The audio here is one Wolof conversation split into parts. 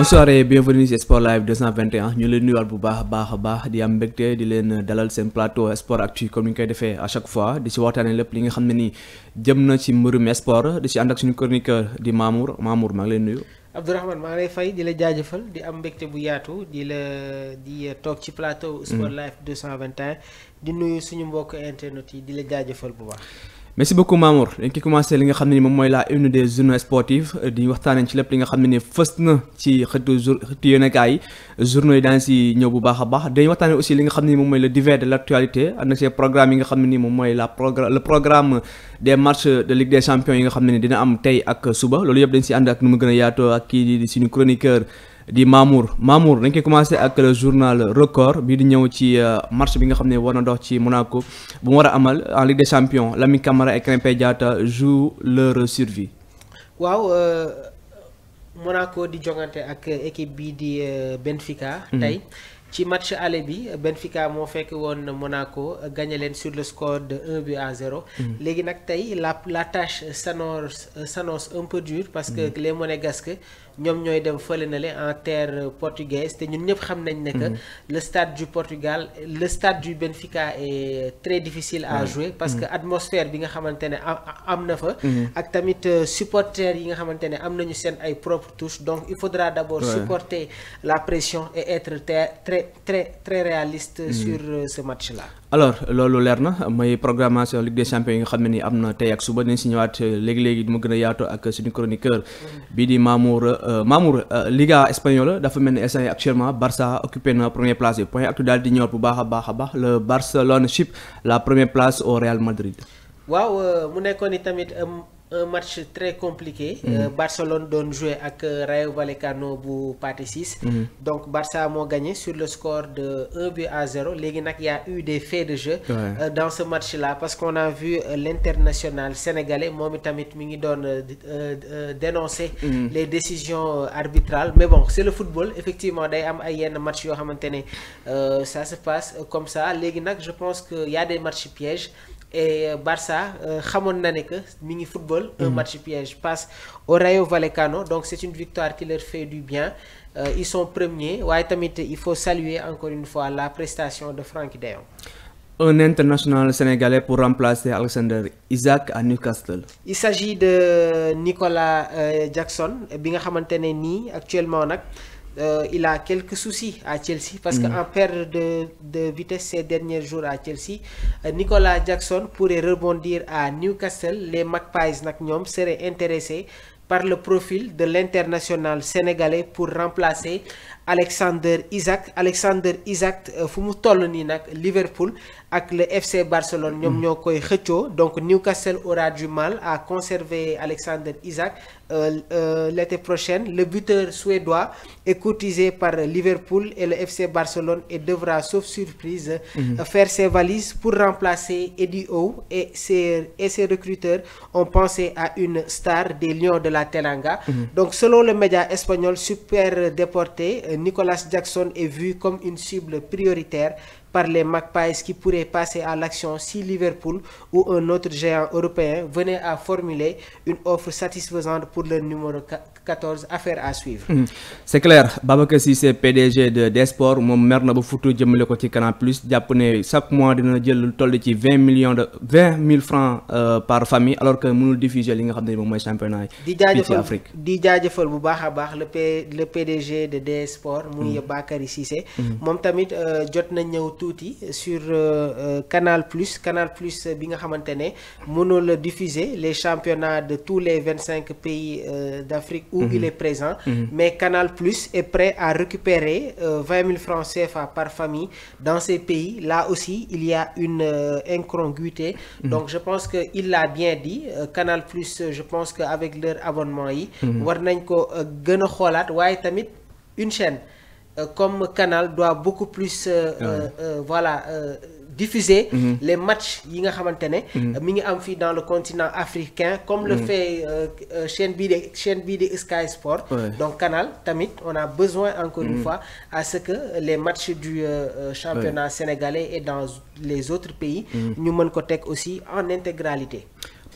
bonsoir et bienvenue ci Sport Live 221 ñu leen nuyuwaat bu baax a baax di am mbégte di leen dalal seen plateau Sport Actu comme ni ñu koy defee à chaque fois di ci waxtaanee lépp li nga xam ne nii jëm na ci mbirum sport di ci ànd ak suñu chroniqueur di Mamour maa ngi leen nuyu. Abdourahmane maa ngi lay fay di la jaajëfal di am mbégte bu yaatu di toog ci plateau Sport Live 221 di nuyu suñu mbokk internet yi di la jaajëfal bu baax. merci beaucoup Mamour dañ ki commencé li nga xam ne ni moom mooy la une des journaux sportifs di waxtaanee ci lépp li nga xam ne ni fës na ci xëtu yéenekaay yi journaux yi daan si ñëw bu baax a baax dañuy waxtaanee aussi li nga xam ne ni moom mooy le divers de l' actualité ànd ak ces programmes yi nga xam ne ni moom mooy le programme des matchs de Ligue des champions yi nga xam ne ni dina am tey ak suba loolu yëpp dañ si ànd ak nu mu gën a yaatoo ak kii di suñu chroniqueur di Mamour dañ koy commencé ak le journal Record bii di ñëw ci match bi nga xam ne war na dox ci Monaco bu mu war a amal en Ligue des champions Lamine Camara et Krépin Diatta jouent leur survie. waaw Monaco di jongante ak équipe bii di Benfica. tey ci match aller bi Benfica moo fekk woon Monaco gagné leen sur le score de 1-0. léegi nag tey la tâche s'annonce un peu dure parce que les Monégasques ñoom ñooy dem fële na le en terre portugaise te ñun ñëpp xam nañ ne que le stade du Benfica est très difficile à jouer parce que atmosphère bi nga xamante ne am na fa ak tamit supporters yi nga xamante ne am nañu seen ay propres touches donc il faudra d'abord supporter la pression et être très réaliste sur ce match là. alors loolu leer na mooy programmation Ligue des champions yi nga xam ne ni am na tey ak suba dinañ si ñëwaat léegi-léegi dima gën a yaatoo ak suñu chroniqueur bii di Mamour Liga espagnole dafa mel ni instant yi actuellement Barça occupé na première place bi point actu daal di ñëwaat bu baax a baax le Barcelone chip la première place au Real Madrid. waaw mu nekkoon ni tamit un match très compliqué. Barcelone doon jouer ak Rayo Vallecano bu Pathé Ciss. donc Barça moo gagné sur le score de 1-0 léegi nag y a eu des faits de jeu. dans ce match là parce qu'on a vu l'international sénégalais moom itamit mi ngi doon dénoncer les décisions arbitrales mais bon c'est le football effectivement day am ay yenn match yoo xamante ne ça se passe comme ça léegi nag je pense que y a des matchs pièges. et Barça xamoon na ne que mi ngi football un match piège passe au Rayo Vallecano donc c'est une victoire qui leur fait du bien ils sont premiers waaye tamit il faut saluer encore une fois la prestation de Frenkie de Jong. Un international sénégalais pour remplacer Alexander Isak à Newcastle. Il s'agit de Nicolas Jackson bi nga xamante ne nii actuellement nag il a quelques soucis à Chelsea parce que en perte de vitesse ces derniers jours à Chelsea Nicolas Jackson pourrait rebondir à Newcastle les Magpies nag ñoom seraient intéressés par le profil de l'international sénégalais pour remplacer Alexander Isak fu mu toll nii nag Liverpool ak le FC Barcelone ñoom ñoo koy xëccoo donc Newcastle aura du mal à conserver Alexander Isak l'été prochain. Le buteur suédois est courtisé par Liverpool et le FC Barcelone et devra sauf surprise faire ses valises pour remplacer Eddie Howe et ses recruteurs ont pensé à une star des Lions de la Teranga. Donc selon le média espagnol Super Deporte, Nicolas Jackson est vu comme une cible prioritaire par les Magpies qui pourraient passer à l'action si Liverpool ou un autre géant européen venait à formuler une offre satisfaisante pour le numéro 14, affaire à suivre. C'est clair Babacar Cissé PDG de Desports moom mer na ba futu jëmale ko ci Canal Plus jàpp ne chaque mois dina jël lu toll ci 20 000 francs par famille alors que mënul diffuser li nga xam ne moom mooy championnat yi fii ci Afrique. di jaajëfal bu baax a baax le PDG de Desports muy Bakary Cissé moom tamit jot na ñëw tuuti sur Canal Plus bi nga xamante ne mënul diffuser les championnats de tous les 25 pays d'Afrique où il est présent mais Canal Plus est prêt à récupérer 20 000 francs CFA par famille dans ces pays là aussi il y a une incongruité donc je pense que il l'a bien dit Canal Plus je pense que avec leur abonnement yi war nañ ko gën a xoolaat waaye tamit une chaîne comme Canal doit beaucoup plus diffuser les matchs yi nga xamante ne mi ngi am fii dans le continent africain comme le fait chaîne bii de Sky Sport donc Canal tamit on a besoin encore une fois à ce que les matchs du championnat sénégalais et dans les autres pays ñu mën ko teg aussi en intégralité.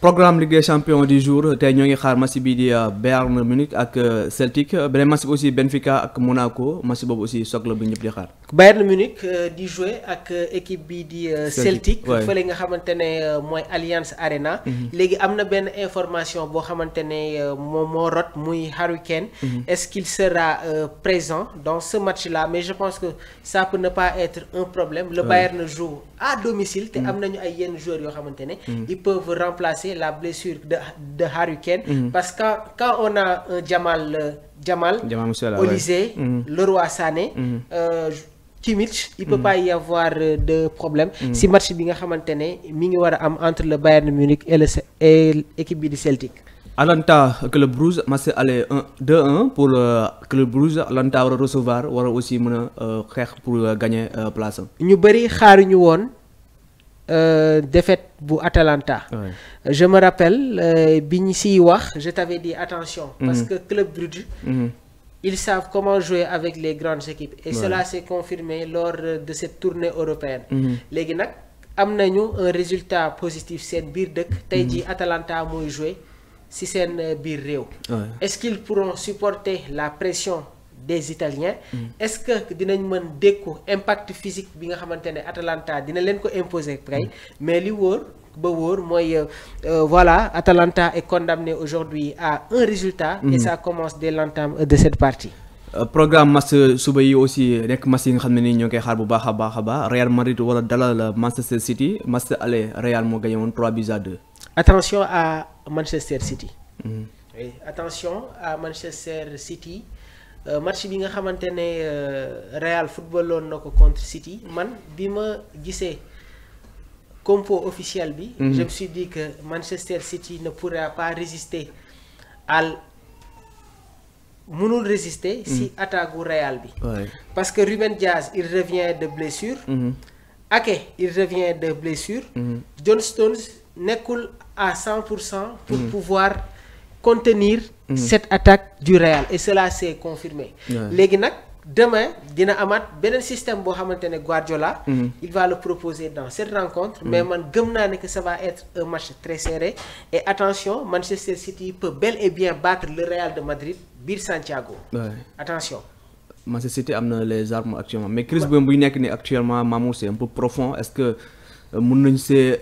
programme Ligue des Champions du jour tey ñoo ngi xaar match bi di Bayern Munich ak Celtic beneen match bi aussi Benfica ak Monaco match boobu aussi soog la bu ñëpp di xaar. Bayern Munich di jouer ak équipe bi di Celtic fële nga xamante ne mooy Allianz Arena. léegi am na benn information boo xamante ne moom moo rot muy Harry Kane. est-ce qu'il sera présent dans ce match-là mais je pense que ça peut ne pas être un problème. Le Bayern joue à domicile te am nañu ay yenn joueurs yoo xamante ne. ils peuvent remplacer la blessure de Harry Kane. parce que quand on a un Jamal Olise, Leroy Sané. Kimmich il peut pas y avoir de problème si match bi nga xamante ne mi ngi war a am entre le Bayern Munich et l'équipe bi di Celtic. Atalanta Club Brugge match aller 2-1 pour Club Brugge. Atalanta war a recevoir war a aussi mën a xeex pour gagner place am. ñu bëri xaaruñu woon défaite bu Atalanta. Je me rappelle bi ñu siy wax je t'avais dit attention. parce que Club Brugge. Ils savent comment jouer avec les grandes équipes et cela s'est confirmé lors de cette tournée européenne. léegi nag am nañu un résultat positif seen biir dëkk tey jii Atalanta mooy jouer ci seen biir réew. est-ce qu'ils pourront supporter la pression des Italiens? est-ce que dinañ mën dékku impact physique bi nga xamante ne Atalanta dina leen ko imposer kay mais li wóor ba wóor mooy voilà Atalanta est condamné aujourd'hui à un résultat. et ça commence dès l'entame de cette partie. programme match suba yi aussi nekk match yi nga xam ne nii ñoo ngi koy xaar bu baax a baax Real Madrid wala dalal Manchester City match aller Real moo gagné woon 3-2. attention à Manchester City. oui attention à Manchester City. match bi nga xamante ne Real footballoon na ko contre City man bi ma gisee compo officiel bi. je me suis dit que Manchester City ne pourra pas résister mënul résister si attaque gu Real bi. parce que Ruben Dias il revient de blessure. Ake il revient de blessure. John Stones nekkul à 100% pour pouvoir contenir cette attaque du Real et cela s'est confirmé. léegi nag demain dina amaat beneen système boo xamante ne Guardiola. il va le proposer dans cette rencontre. mais man gëm naa ne que ça va être un match très serré et attention Manchester City peut bel et bien battre le Real de Madrid biir Santiago. attention. Manchester City am na les armes actuellement mais crise bu ñu nekk ni actuellement Mamour c'est un peu profond est-ce que mën nañu see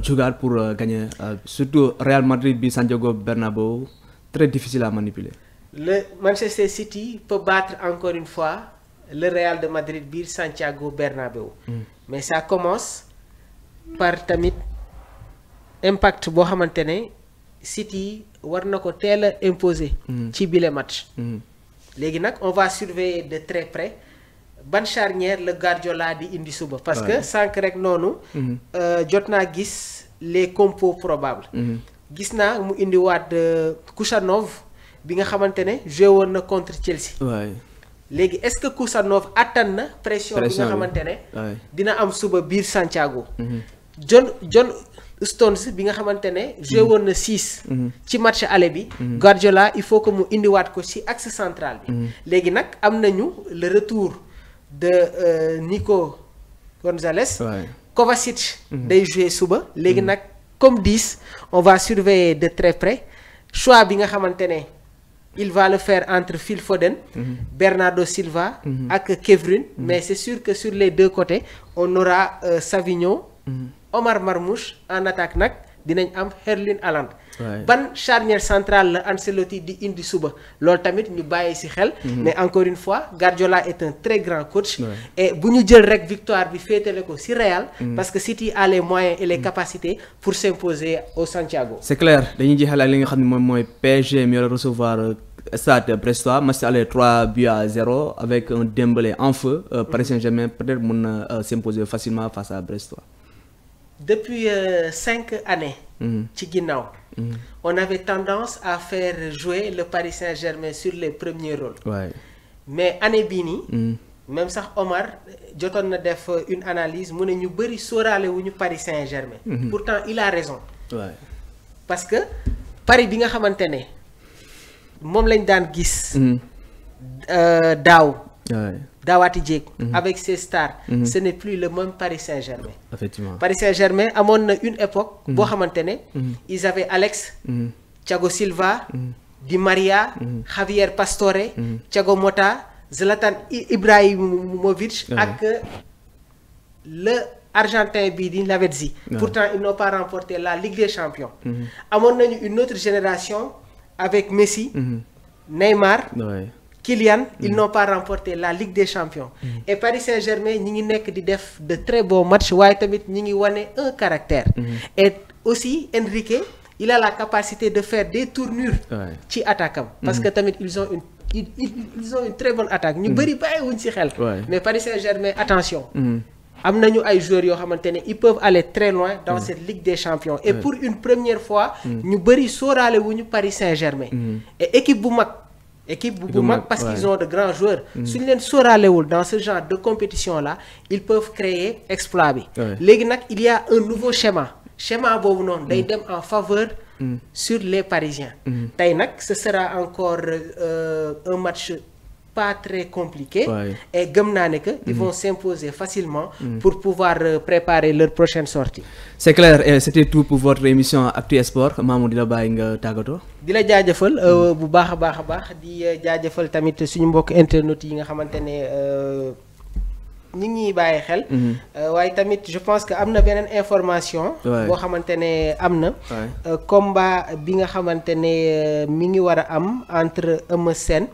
jugaat pour gagner surtout Real Madrid bi Santiago Bernabéu très difficile à manipuler. Le Manchester City peut battre encore une fois le Real de Madrid biir Santiago Bernabéu. mais ça commence par tamit impact boo xamante ne City war na ko teel a imposer. ci bile match. léegi nag on va surveiller de très près ban charnière le Guardiola di indi suba. parce que sànq rek noonu. jot naa gis les compos probables. gis naa mu indiwaat Kouchanov bi nga xamante ne joué woon na contre Chelsea. léegi est-ce que Kouchanov attan na pression bi nga xamante ne. dina am suba biir Santiago. John Stones bi nga xamante ne joué woon na 6. ci match aller bi. Guardiola il faut que mu indiwaat ko ci axe central bi. léegi nag am nañu le retour de Nico Gonzalez. Kovacic day joué suba. léegi nag comme 10 on va surveiller de très près choix bi nga xamante ne il va le faire entre Phil Foden. Bernardo Silva. ak Kevin. mais c'est sûr que sur les deux côtés on aura Savigno. Omar Marmoush en attaque nag dinañ am Erling Haaland. ban charnière centrale la Ancelotti di indi suba loolu tamit ñu bàyyi ci xel. mais encore une fois Guardiola est un très grand coach. et bu ñu jël rek victoire bi féetale ko ci Real. parce que City a les moyens et les capacités pour s'imposer au Santiago. c'est clair dañuy jeexal ak li nga xam ne moom mooy PSG mi recevoir Stade Brestois match aller 3-0 avec un Dembélé en feu. Paris Saint-Germain peut-être mën na s'imposer facilement face à Brestois. Depuis 5 années. ci ginnaaw. on avait tendance à faire jouer le Paris Saint-Germain sur les premiers rôles. mais année bii nii. même sax Omar jotoon na def une analyse mu ne ñu bëri sóoraale wu ñu Paris Saint-Germain. pourtant il a raison. parce que Paris bi nga xamante ne moom lañ daan gis. daaw Daawati Jéeg avec ses stars ce n'est plus le même Paris Saint-Germain. Effectivement. Paris Saint-Germain amoon na une époque boo xamante ne ils avaient Alex, Thiago Silva, Di Maria, Javier Pastore, Thiago Motta, Zlatan Ibrahimovic ak le Argentin bii di Lavezzi. Pourtant ils n'ont pas remporté la Ligue des Champions. amoon nañu une autre génération avec Messi, Neymar, Kylian, ils n'ont pas remporté la Ligue des Champions. Et Paris Saint-Germain ñi ngi nekk di def de très beaux matchs waaye tamit ñi ngi wane un caractère. Et aussi Enrique il a la capacité de faire des tournures ci attaque am. Parce que tamit ils ont une très bonne attaque. ñu bëri bàyyiwuñ ci xel. Mais Paris Saint-Germain attention. am nañu ay joueurs yoo xamante ne ils peuvent aller très loin dans cette Ligue des Champions. Et pour une première fois ñu bëri sóoraale wuñu Paris Saint-Germain. Et équipe bu mag parce qu'ils ont de grands joueurs. suñu leen sóoraalewul dans ce genre de compétition là ils peuvent créer exploit bi. léegi nag il y a un nouveau schéma boobu noonu day dem en faveur sur les Parisiens. tey nag ce sera encore un match pas très compliqué. Et gëm naa ne que ils vont s'imposer facilement pour pouvoir préparer leur prochaine sortie. C'est clair, et c'était tout pour votre émission Actu Sport. Mamour di la bàyyi nga tàggatoo. di la jaajëfal bu baax a baax di jaajëfal tamit suñu mbokk internet yi nga xamante ne ñi ngi bàyyi xel. waaye tamit je pense que am na beneen information. boo xamante ne am na. combat bi nga xamante ne mi ngi war a am entre Eumeu Sène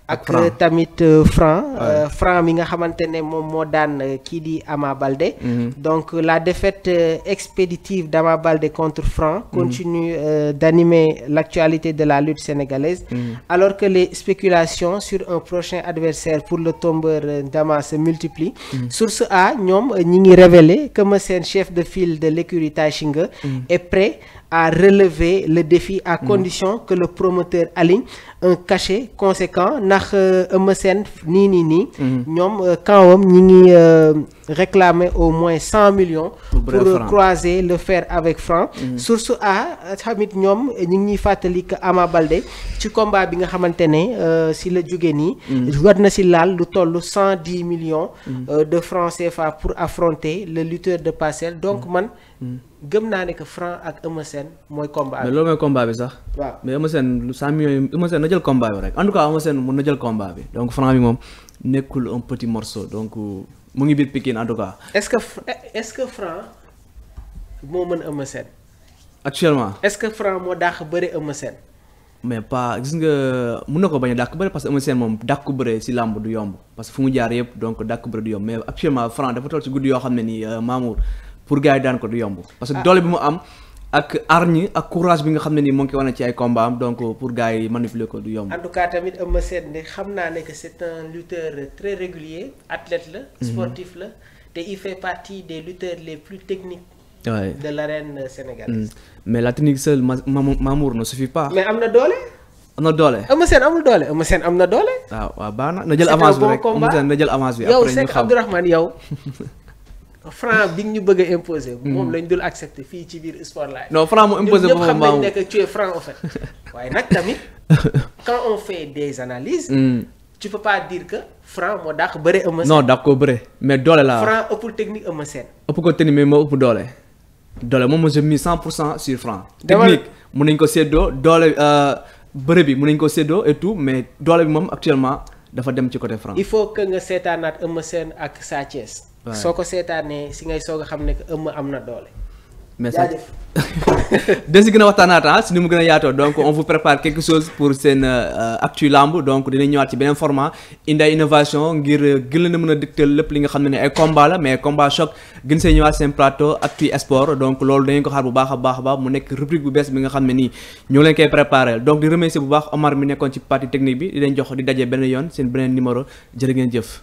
ak tamit Franc mi nga xamante ne moom moo daan kii di Ama Baldé. Donc la défaite expéditive d'Ama Baldé contre Franc continue d'animer l'actualité de la lutte sénégalaise. Alors que les spéculations sur un prochain adversaire pour le tombeur d'Ama se multiplient. Source A ñoom ñi ngi révéler que Eumeu Sène, chef de file de l'écurie Taïchinga, est prêt à relever le défi à condition que le promoteur aligne un cachet conséquent. Ndax Eumeu Sène nii ñoom kawam ñi ngi réclamer au moins 100 millions pour croiser le fer avec Franc. Source A tamit ñoom ñi ngi fàttali que Ama Baldé ci combat bi nga xamante ne si la jóge nii war na si laal lu toll 110 millions de francs CFA pour affronter le lutteur de Parcelles. Donc man gëm naa ne que Franc ak Eumeu Sène mooy combat bi. Mais loolu mooy combat bi sax. waaw mais Eumeu Sène 100 millions Eumeu Sène na jël combat bi rek en tout cas Eumeu Sène mën na jël combat bi donc Franc bi moom nekkul un petit morceau donc mu ngi biir Pikine en tout cas. Est-ce que Franc moo mën Eumeu Sène. Actuellement. Est-ce que Franc moo dàq bëre Eumeu Sène. Mais pas gis nga mën na ko bañ a dàq bëre parce que Eumeu Sène moom dàq ko bëre si làmb du yomb parce que fu mu jaar yëpp donc dàq bëre du yomb mais actuellement Franc dafa toll si guddi yoo xam ne nii Mamour pour gars yi daan ko du yomb. parce que doole bi mu am ak hargne ak courage bi nga xam ne nii moo ngi koy wane ci ay combat am donc pour gars yi manipuler ko du yomb. En tout cas tamit Eumeu Sène ne xam naa ne que c'est un lutteur très régulier, athlète la, sportif la te il fait partie des lutteurs les plus techniques. de l'arène sénégalaise. Mais la technique seule Mamour ne suffit pas. Mais am na doole. am na doole. Eumeu Sène amul doole Eumeu Sène am na doole. waaw baax na jël avance bi rek Eumeu Sène na jël avance bi. après ñu xam yow Seck Abdourahmane yow. Franc bi ñu bëgg a imposer. moom lañ dul accepter fii ci biir sport laay. non Franc mu imposer boobu ñëpp xam nañ ne que tu es franc en fait. waaye nag tamit quand on fait des analyses. tu peux pas dire que Franc moo dàq bëre Eumeu Sène. non dàq koo bëre mais doole la. Franc ëppul technique Eumeu Sène. ëpp ko technique mais moo ëpp doole. doole moom je mis 100% sur Franc. technique mun nañ ko séddoo doole bëre bi mun nañ ko séddoo et tout mais doole bi moom actuellement dafa dem ci côté Franc. il faut que nga seetaanaat Eumeu Sène ak Sa Thiès. soo ko seetaanee si ngay soog a xam ne que Eumeu am na doole. mais ça des si gën a waxtaanaat si ni mu gën a yaatoo donc on vous prépare quelque chose pour seen actu lamb donc dinañ ñëwaat ci beneen format indi ay innovation ngir gën leen a mën a dégtal lépp li nga xam ne ay combat la mais combat choc gën see ñëwaat seen plateau actu sport donc loolu dañu ko xaar bu baax a baax mu nekk rubrique bu bees bi nga xam ne nii ñoo leen koy préparé donc di remercier bu baax Omar mi nekkoon ci partie technique bi di leen jox di daje benn yoon seen beneen numéro jërë ngeen jëf.